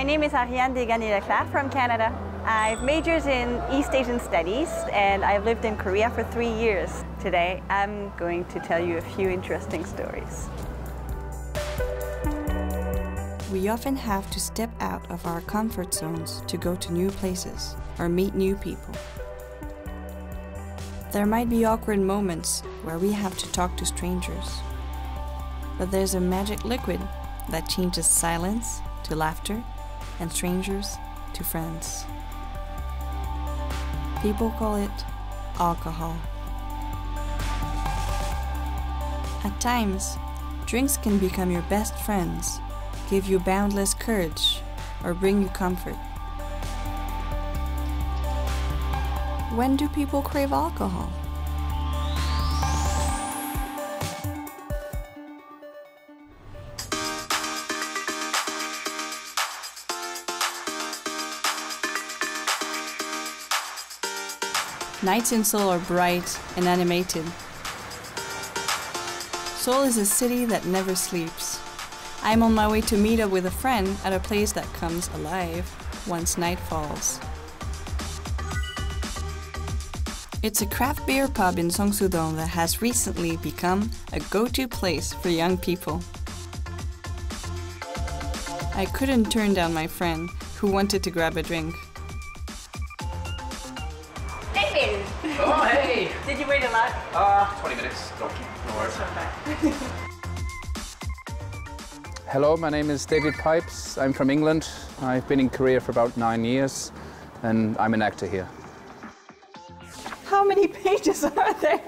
My name is Arirang from Canada. I've majored in East Asian Studies and I've lived in Korea for 3 years. Today, I'm going to tell you a few interesting stories. We often have to step out of our comfort zones to go to new places or meet new people. There might be awkward moments where we have to talk to strangers. But there's a magic liquid that changes silence to laughter and strangers to friends. People call it alcohol. At times, drinks can become your best friends, give you boundless courage, or bring you comfort. When do people crave alcohol? Nights in Seoul are bright and animated. Seoul is a city that never sleeps. I'm on my way to meet up with a friend at a place that comes alive once night falls. It's a craft beer pub in Seongsu-dong that has recently become a go-to place for young people. I couldn't turn down my friend who wanted to grab a drink. David! Oh, hey! Did you wait a lot? 20 minutes. No worries. Hello, my name is David Pipes. I'm from England. I've been in Korea for about 9 years and I'm an actor here. How many pages are there?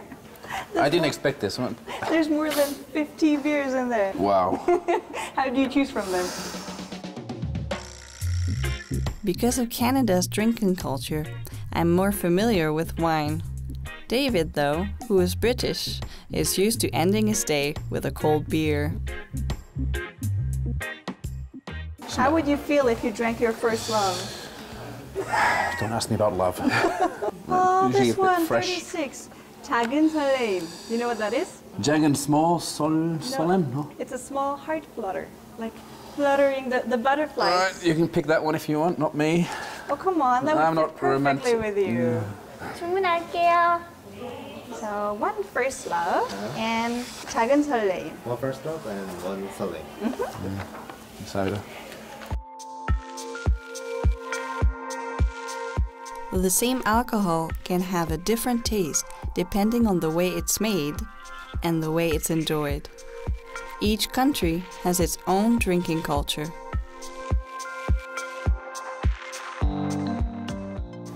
I didn't expect this one. There's more than 50 beers in there. Wow. How do you choose from them? Because of Canada's drinking culture, I'm more familiar with wine. David, though, who is British, is used to ending his day with a cold beer. How would you feel if you drank your first love? Don't ask me about love. Oh, Usually this a bit one, fresh. 36. 작은 설레임. You know what that is? Jagan small solemn? No. It's a small heart flutter, like fluttering the butterflies. You can pick that one if you want, not me. Oh, come on, that I'm would not fit perfectly romantic. with you. 주문할게요. So, one first love and 작은 설레임. One first love and one 설레임. Soda. The same alcohol can have a different taste depending on the way it's made and the way it's enjoyed. Each country has its own drinking culture.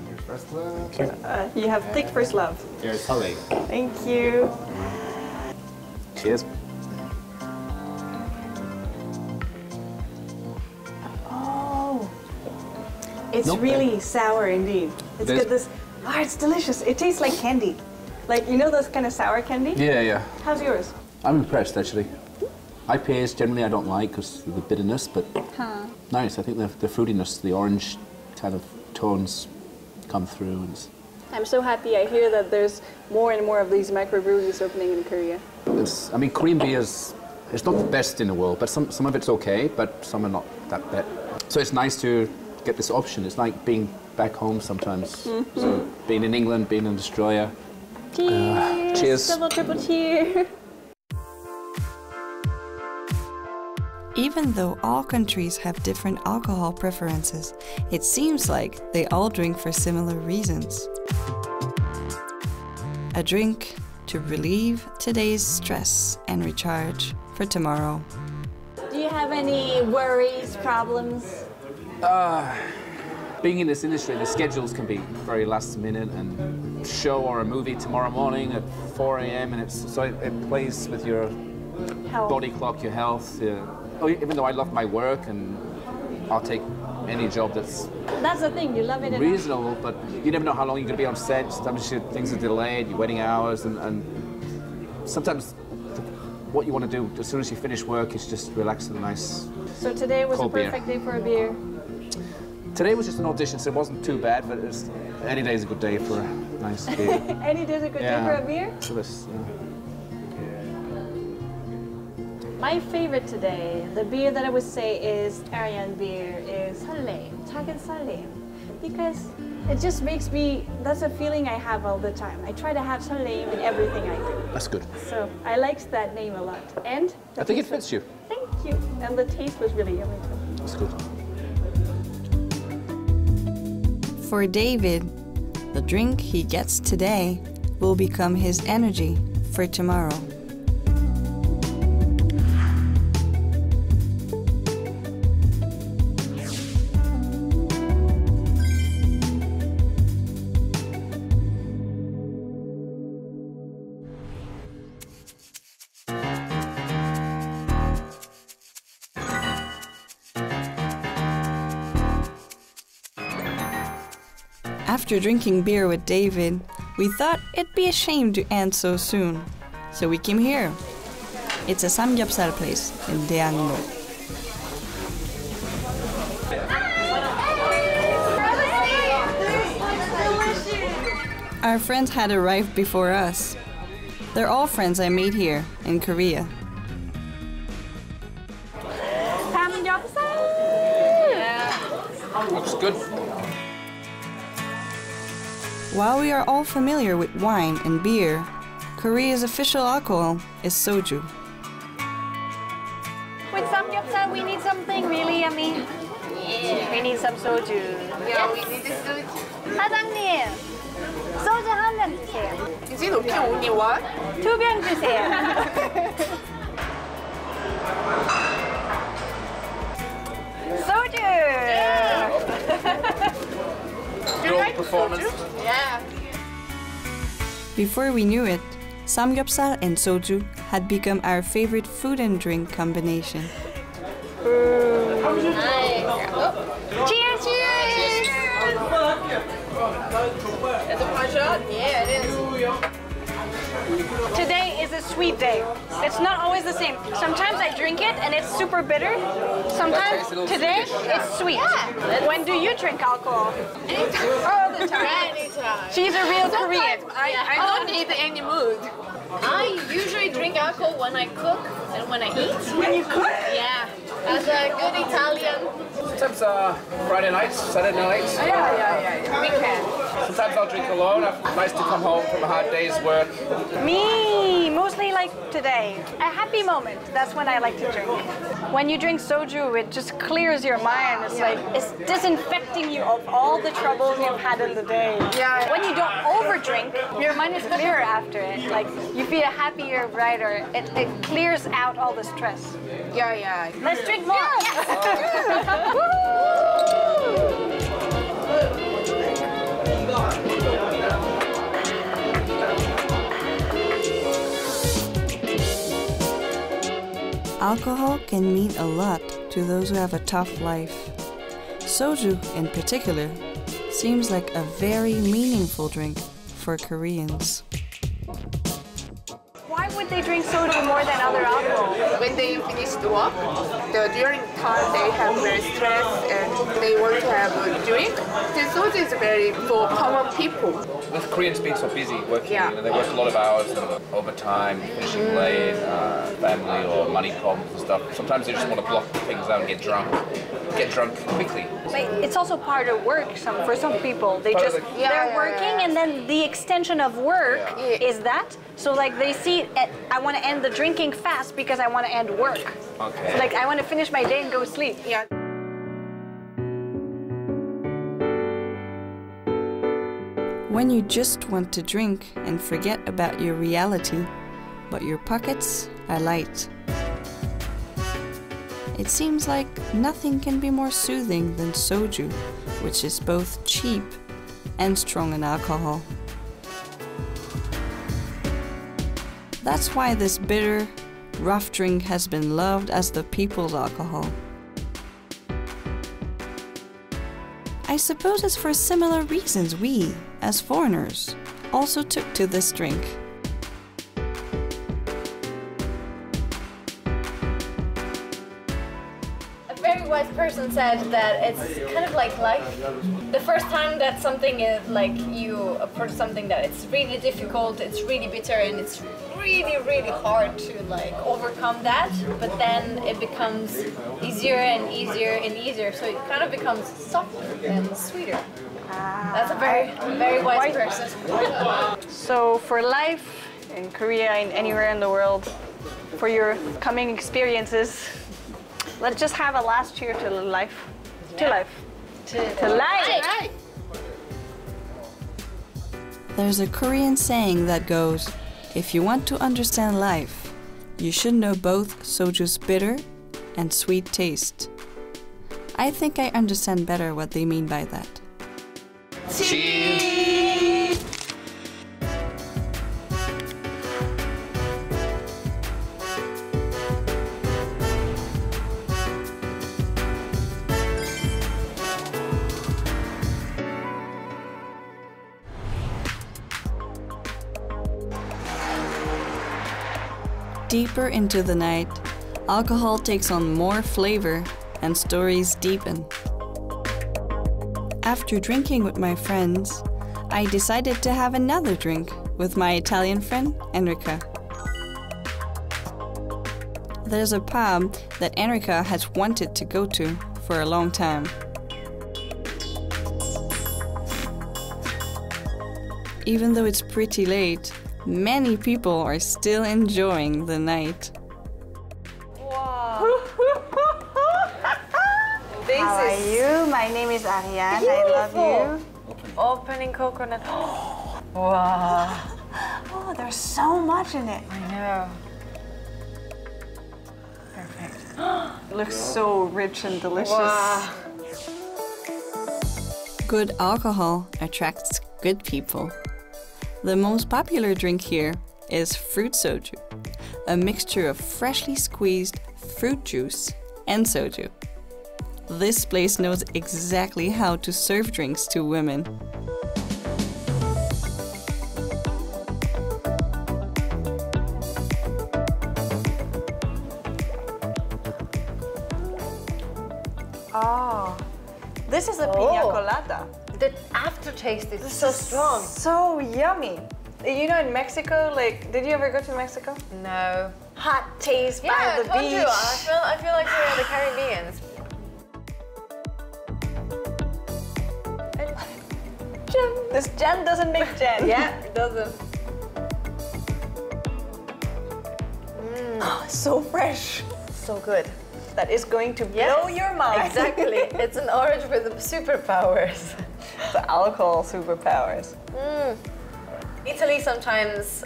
Here's first love. You have thick first love. Here's 설레임. Thank you. Cheers. Oh, it's Nope. really sour indeed. It's It is. got this. Ah, it's delicious. It tastes like candy. Like, you know those kind of sour candy? Yeah. How's yours? I'm impressed, actually. IPAs generally I don't like because of the bitterness, but nice. I think the fruitiness, the orange kind of tones come through. And I'm so happy. I hear that there's more and more of these microbreweries opening in Korea. I mean, Korean beers, it's not the best in the world, but some of it's okay, but some are not that bad. So it's nice to get this option. It's like being back home sometimes. So being in England, being in Australia. Cheers! Cheers. Double, triple cheer! Even though all countries have different alcohol preferences, it seems like they all drink for similar reasons. A drink to relieve today's stress and recharge for tomorrow. Do you have any worries, problems? Being in this industry, the schedules can be very last minute, and a show or a movie tomorrow morning at 4 a.m. and it plays with your Health. body clock, your health. Even though I love my work and I'll take any job that's That's the thing, you love it enough. reasonable, but you never know how long you're going to be on set. Sometimes things are delayed, your wedding hours, and sometimes what you want to do as soon as you finish work is just relax in a nice So today was a cold beer. perfect day for a beer. Today was just an audition, so it wasn't too bad, but any day is a good day for a nice beer. Any day's a good day for a beer? So this, My favorite today, the beer that I would say is Arirang beer, is 설레임, 작은 설레임. Because it just makes me, that's a feeling I have all the time. I try to have 설레임 in everything I do. That's good. So I liked that name a lot. And I think it fits you. Thank you. And the taste was really yummy too. That's good. For David, the drink he gets today will become his energy for tomorrow. After drinking beer with David, we thought it'd be a shame to end so soon. So we came here. It's a samgyeopsal place in Daeangno. Our friends had arrived before us. They're all friends I made here in Korea. Looks good. While we are all familiar with wine and beer, Korea's official alcohol is soju. With samgyeopsal, we need something really yummy. Yeah. We need some soju. Yeah, we need the soju. 사장님, 소주 한 병 주세요. Is it okay only one? 2병 주세요. 소주. Good performance. Yeah. Before we knew it, samgyeopsal and soju had become our favorite food and drink combination. Nice. Cheers! Cheers! Is it one shot? Yeah, it is. Today is a sweet day. It's not always the same. Sometimes I drink it and it's super bitter. Sometimes today it's sweet. Yeah. When do you drink alcohol? Anytime. All the time. Anytime. She's a real Korean. I don't need any mood. I usually drink alcohol when I cook and when I eat. When you cook? Yeah. As a good Italian. Sometimes Friday nights, Saturday nights. Yeah. We can. Sometimes I'll drink alone. Nice to come home from a hard day's work. Me, mostly like today. A happy moment, that's when I like to drink. When you drink soju, it just clears your mind. It's like, it's disinfecting you of all the troubles you've had in the day. Yeah. When you don't overdrink, your mind is clearer after it. Like, you feel happier, brighter. It clears out all the stress. Yeah. Let's drink more! Alcohol can mean a lot to those who have a tough life. Soju, in particular, seems like a very meaningful drink for Koreans. Why would they drink soju more than other alcohol? When they finish the work, during time they have very stress and they want to have a drink. The soju is very for common people. With Koreans being so busy working, Yeah. they work a lot of hours and overtime, finishing late, family or money problems and stuff. Sometimes they just want to block things out and get drunk quickly. But it's also part of work. For some people, they Part of just the- they're Yeah. working, and then the extension of work Yeah. is that. So like they see, I want to end the drinking fast because I want to end work. Okay. So, like I want to finish my day and go sleep. Yeah. When you just want to drink and forget about your reality, but your pockets are light. It seems like nothing can be more soothing than soju, which is both cheap and strong in alcohol. That's why this bitter, rough drink has been loved as the people's alcohol. I suppose it's for similar reasons we, as foreigners, also took to this drink. A very wise person said that it's kind of like life. The first time that something is like you approach something that it's really difficult, it's really bitter, and it's really, really hard to like overcome that. But then it becomes easier and easier and easier, so it kind of becomes softer and sweeter. That's a very, very wise person. So for life in Korea and anywhere in the world, for your coming experiences, let's just have a last cheer to life. To life. To life. There's a Korean saying that goes, if you want to understand life, you should know both soju's bitter and sweet taste. I think I understand better what they mean by that. Cheers! Deeper into the night, alcohol takes on more flavor and stories deepen. After drinking with my friends, I decided to have another drink with my Italian friend Enrica. There's a pub that Enrica has wanted to go to for a long time. Even though it's pretty late, many people are still enjoying the night. Wow. How are you? My name is Arirang. I love you. Opening coconut. Wow. Oh, there's so much in it. I know. Perfect. It looks so rich and delicious. Wow. Good alcohol attracts good people. The most popular drink here is fruit soju, a mixture of freshly squeezed fruit juice and soju. This place knows exactly how to serve drinks to women. Oh, this is a pina colada. The aftertaste is so strong. So yummy. You know, in Mexico, like, did you ever go to Mexico? No. Hot taste Yeah, by the I told beach. you. I feel like we're the Caribbeans. This Jen doesn't make Jen. Yeah, it doesn't. So fresh. So good. That is going to blow your mind. Exactly. It's an orange with superpowers. The alcohol superpowers. Italy sometimes,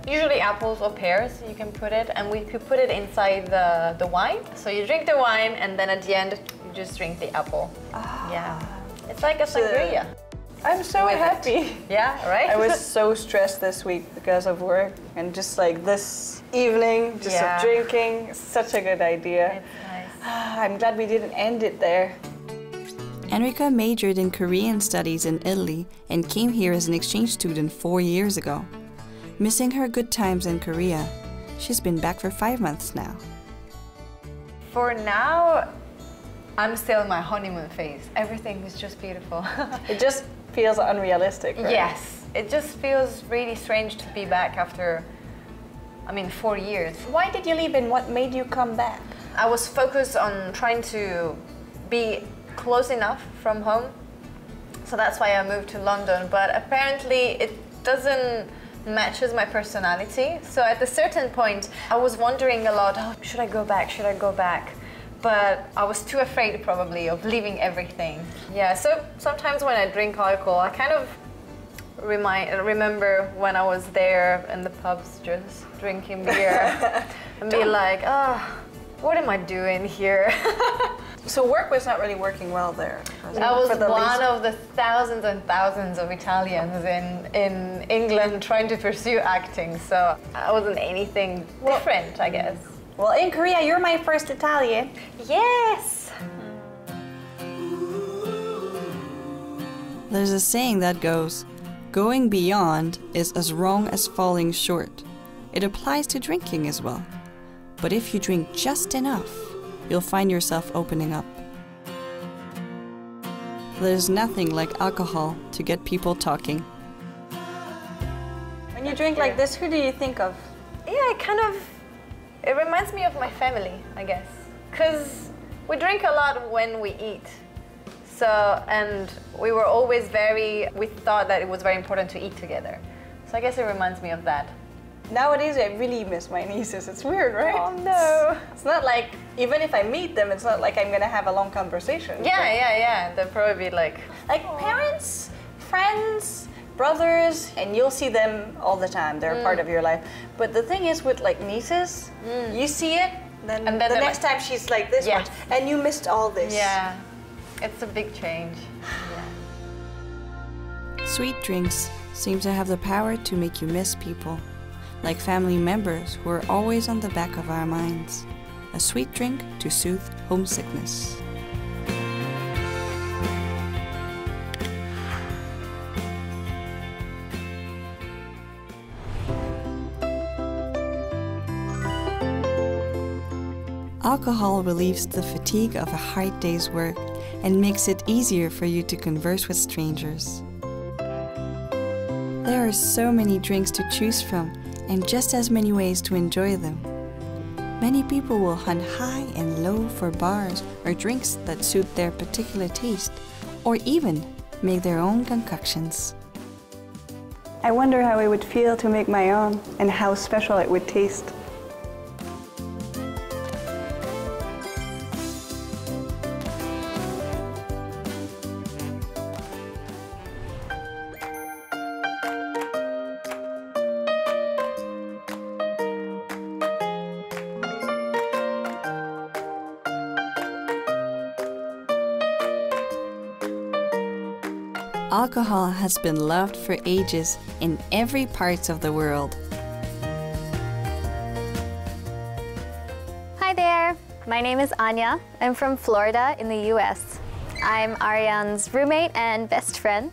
usually apples or pears, you can put it, and we could put it inside the wine. So you drink the wine, and then at the end, you just drink the apple. Yeah. It's like a sangria. I'm so happy. Yeah, right? I was so stressed this week because of work, and just like this evening, just of drinking, it's such a good idea. It's nice. I'm glad we didn't end it there. Enrica majored in Korean studies in Italy and came here as an exchange student 4 years ago. Missing her good times in Korea, she's been back for 5 months now. For now, I'm still in my honeymoon phase. Everything is just beautiful. It just feels unrealistic, right? Yes, it just feels really strange to be back after, 4 years. Why did you leave and what made you come back? I was focused on trying to be close enough from home, so that's why I moved to London, but apparently it doesn't matches my personality. So at a certain point I was wondering a lot, should I go back, should I go back? But I was too afraid probably of leaving everything. Yeah, so sometimes when I drink alcohol I kind of remember when I was there in the pubs just drinking beer and be like, what am I doing here? So work was not really working well there. I was one of the thousands and thousands of Italians in England trying to pursue acting, so I wasn't anything different, I guess. Well, in Korea, you're my first Italian. Yes! There's a saying that goes, going beyond is as wrong as falling short. It applies to drinking as well. But if you drink just enough, you'll find yourself opening up. there's nothing like alcohol to get people talking. When you drink like this, who do you think of? Yeah, it reminds me of my family, I guess. Because we drink a lot when we eat. So, and we thought that it was very important to eat together. So I guess it reminds me of that. Nowadays, I really miss my nieces. It's weird, right? Oh no. It's not like, even if I meet them, it's not like I'm gonna have a long conversation. Yeah. They'll probably be like parents, friends, brothers, and you'll see them all the time. They're a part of your life. But the thing is with like nieces, you see it, then the next time she's like this much, and you missed all this. Yeah, it's a big change. Sweet drinks seem to have the power to make you miss people, like family members who are always on the back of our minds. A sweet drink to soothe homesickness. Alcohol relieves the fatigue of a hard day's work and makes it easier for you to converse with strangers. There are so many drinks to choose from and just as many ways to enjoy them. Many people will hunt high and low for bars or drinks that suit their particular taste, or even make their own concoctions. I wonder how it would feel to make my own and how special it would taste. Alcohol has been loved for ages in every part of the world. Hi there, my name is Anya. I'm from Florida in the US. I'm Arirang's roommate and best friend,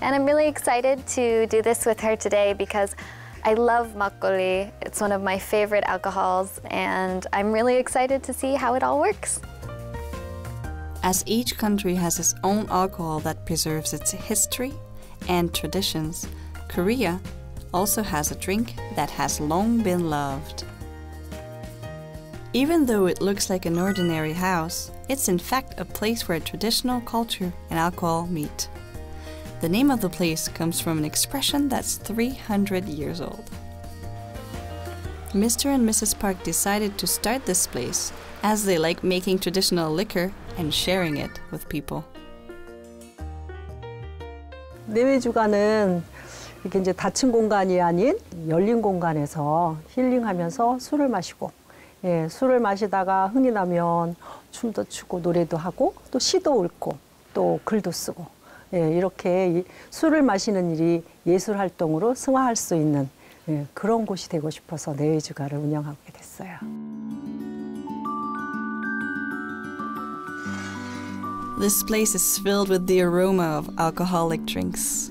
and I'm really excited to do this with her today because I love makgeolli. It's one of my favorite alcohols, and I'm really excited to see how it all works. As each country has its own alcohol that preserves its history and traditions, Korea also has a drink that has long been loved. Even though it looks like an ordinary house, it's in fact a place where traditional culture and alcohol meet. The name of the place comes from an expression that's 300 years old. Mr. and Mrs. Park decided to start this place as they like making traditional liquor and sharing it with people. 내외주가는 이렇게 이제 닫힌 공간이 아닌 열린 공간에서 힐링하면서 술을 마시고, 술을 마시다가 흥이 나면 춤도 추고 노래도 하고 또 시도 읊고 또 글도 쓰고, 이렇게 술을 마시는 일이 예술 활동으로 승화할 수 있는 그런 곳이 되고 싶어서 내외주가를 운영하게 됐어요. This place is filled with the aroma of alcoholic drinks.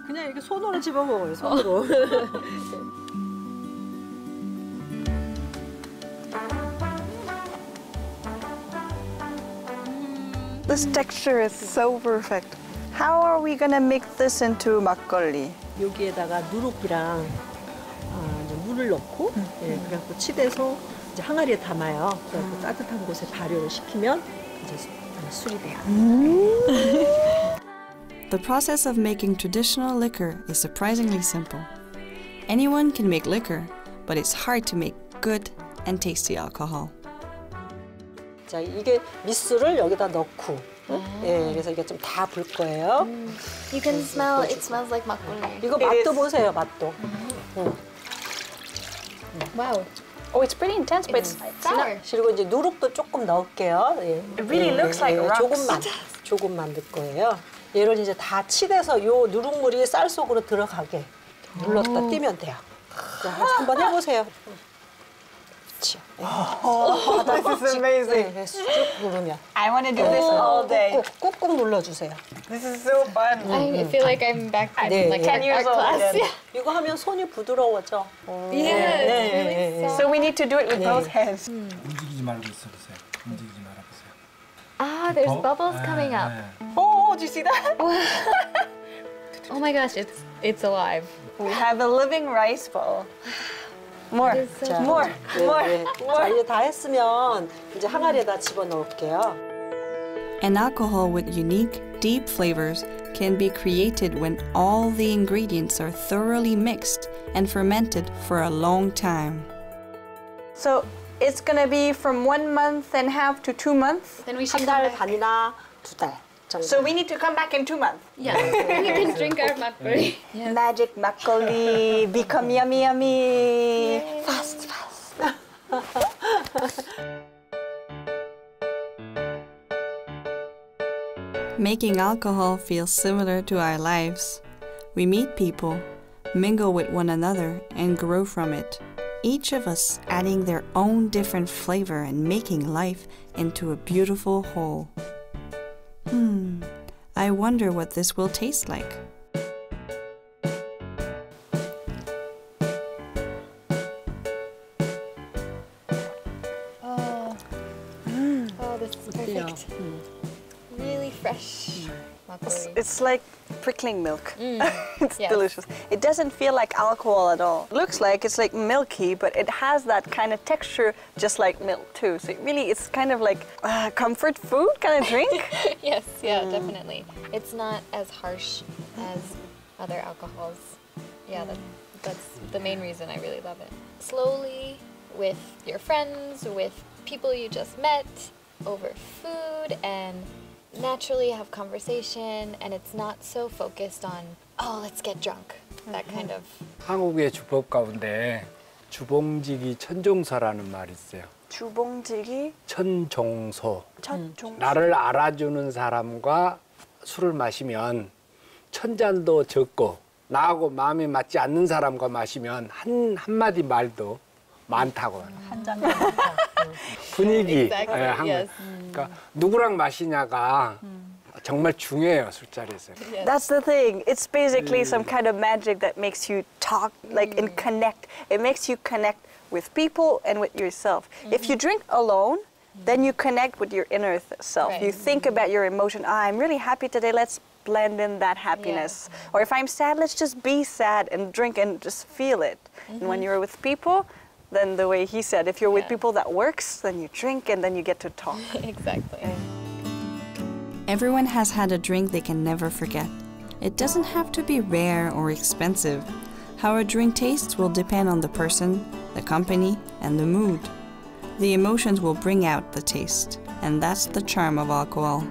그냥 이렇게 손으로 집어 먹어요, 손으로. This texture is so perfect. How are we gonna make this into makgeolli? 여기에다가 누룩이랑 이제 물을 넣고, 그래갖고 치대서 이제 항아리에 담아요. 그래갖고 따뜻한 곳에 발효를 시키면 이제 술이 돼요. The process of making traditional liquor is surprisingly simple. Anyone can make liquor, but it's hard to make good and tasty alcohol. 자, 이게 밑술을 여기다 넣고, 그래서 이게 좀 다 불 거예요. You can smell, it smells like makgeolli. 이거 맛도 보세요, 맛도. Wow. Oh, it's pretty intense, but it's sour. 그리고 이제 누룩도 조금 넣을게요. It really looks like rocks. 조금만 넣을 거예요. 얘를 이제 다 치대서 요 누룩물이 쌀 속으로 들어가게 눌렀다 띄면 돼요. 자, 한번 해보세요. 그렇죠. This is amazing. 쭉 누르면. I want to do this all day. 꾹꾹 눌러주세요. This is so fun. I feel like I'm back at like 10 years old class. again. 이거 하면 손이 부드러워져. So we need to do it with both hands. 움직이지 말고 있어보세요. 움직이지 말아보세요. Oh, there's bubbles coming up. Oh, do you see that? Oh my gosh, it's alive. We have a living rice bowl. More, It is so 자, more, more, 네. more. 자, 이제 다 했으면 이제 항아리에다 집어넣을게요. An alcohol with unique, deep flavors can be created when all the ingredients are thoroughly mixed and fermented for a long time. So it's gonna be from 1.5 to 2 months. Then we should 한 come 달 back. 반이나 2달 정도. So we need to come back in 2 months. Yeah, we can drink our makgeolli. Magic makgeolli, become yummy, yummy. Fast, fast. Making alcohol feels similar to our lives. We meet people, mingle with one another, and grow from it. Each of us adding their own different flavor and making life into a beautiful whole. I wonder what this will taste like. Oh, this is perfect. Really fresh makgeolli. It's like prickling milk. It's Yes. delicious. It doesn't feel like alcohol at all. Looks like it's like milky, but it has that kind of texture just like milk too. So it's kind of like comfort food kind of drink. Yes, yeah, definitely. It's not as harsh as other alcohols. Yeah, that's the main reason I really love it. Slowly, with your friends, with people you just met, over food, and naturally have conversation, and it's not so focused on, oh, let's get drunk. That kind of. 한국의 주법 가운데 주봉지기 천종서라는 말이 있어요. 주봉지기 천종소. 천종. 나를 알아주는 사람과 술을 마시면 천 잔도 적고 나하고 마음이 맞지 않는 사람과 마시면 한마디 말도 많다고. 한 잔. 분위기. Exactly, 예, 한국. yes. 그러니까 누구랑 마시냐가 정말 중요해요, 술자리에서. That's the thing. It's basically some kind of magic that makes you talk, like, and connect. It makes you connect with people and with yourself. If you drink alone, then you connect with your inner self. Right. You think about your emotion. I'm really happy today. Let's blend in that happiness. Or if I'm sad, let's just be sad and drink and just feel it. And when you're with people, then the way he said, if you're with people that works, then you drink and then you get to talk. Exactly. Everyone has had a drink they can never forget. It doesn't have to be rare or expensive. How a drink tastes will depend on the person, the company, and the mood. The emotions will bring out the taste, and that's the charm of alcohol.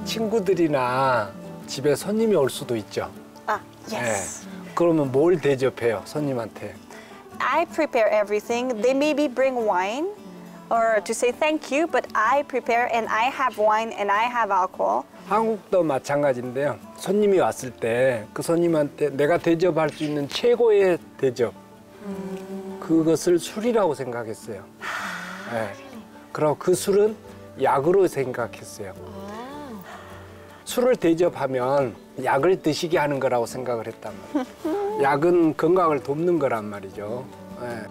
친구들이나 집에 손님이 올 수도 있죠. Ah, yes. 그러면 뭘 대접해요, 손님한테? I prepare everything. They maybe bring wine or to say thank you, but I prepare and I have wine and I have alcohol. 한국도 마찬가지인데요. 손님이 왔을 때 그 손님한테 내가 대접할 수 있는 최고의 대접, 그것을 술이라고 생각했어요. 네. 그리고 그 술은 약으로 생각했어요. 술을 대접하면 약을 드시게 하는 거라고 생각을 했단 말이에요. 약은 건강을 돕는 거란 말이죠. 네.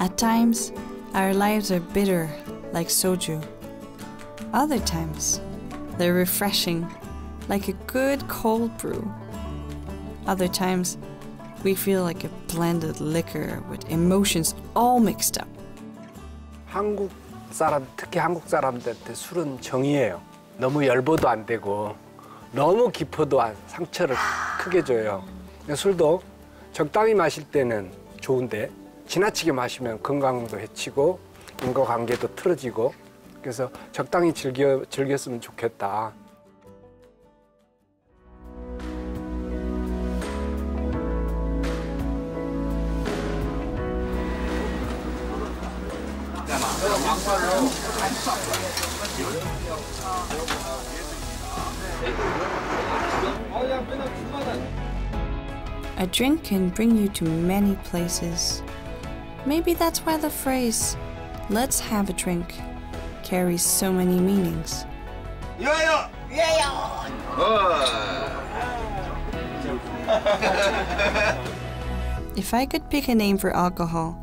At times, our lives are bitter, like soju. Other times, they're refreshing, like a good cold brew. Other times, we feel like a blended liquor with emotions all mixed up. 한국 사람, 특히 한국 사람들한테 술은 정이에요. 너무 열보도 안 되고 너무 깊어도 상처를 크게 줘요. 술도 적당히 마실 때는 좋은데 지나치게 마시면 건강도 해치고 인과관계도 틀어지고 그래서 적당히 즐겼으면 좋겠다. A drink can bring you to many places. Maybe that's why the phrase, let's have a drink, carries so many meanings. If I could pick a name for alcohol,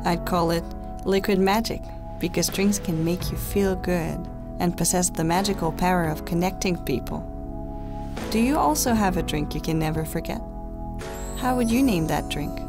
I'd call it liquid magic. because drinks can make you feel good and possess the magical power of connecting people. Do you also have a drink you can never forget? How would you name that drink?